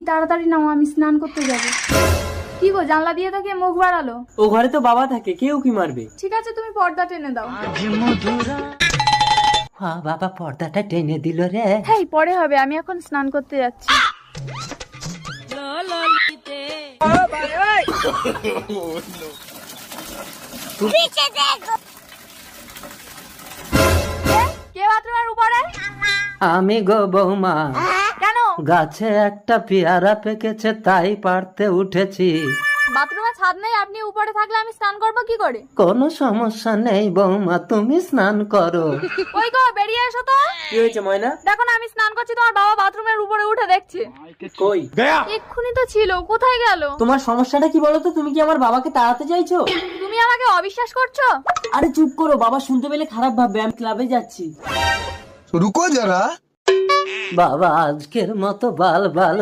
তাড়াতাড়ি নাও, আমি স্নান করতে যাব। কি গো, জানলা দিয়ে তো কে মুখ বাড়ালো? ও ঘরে তো বাবা থাকে, কেউ কি মারবে? ঠিক আছে, তুমি পর্দা টেনে দাও। বাবা পর্দাটা টেনে দিল রে। হ্যাঁ, পরে হবে, আমি এখন স্নান করতে যাচ্ছি। কে বাথরুমের উপরে? আমি গো বৌমা। কেন? গাছে একটা পেয়ারা পেকেছে, তাই পারতে উঠেছি। বাথরুমে ছাদ নেই, আপনি উপরে থাকলে আমি স্নান করবো কি করে? কোনো সমস্যা নেই বৌমা, তুমি স্নান করো। ওই গো, বেরিয়ে এসো তো। কি হয়েছে ময়না? দেখো না, আমি স্নান করছি, তোমার বাবা বাথরুমের উপরে উঠে দেখছে। কই? এক্ষুনি তো ছিল, কোথায় গেল? তোমার সমস্যাটা কি বলো তো? তুমি কি আমার বাবাকে তাড়াতে চাইছো? তুমি আমাকে অবিশ্বাস করছো? আরে চুপ করো, বাবা শুনতে পেলে খারাপ ভাববে। আমি ক্লাবে যাচ্ছি। रुको जरा। বাবা আজকের মতো বাল বাল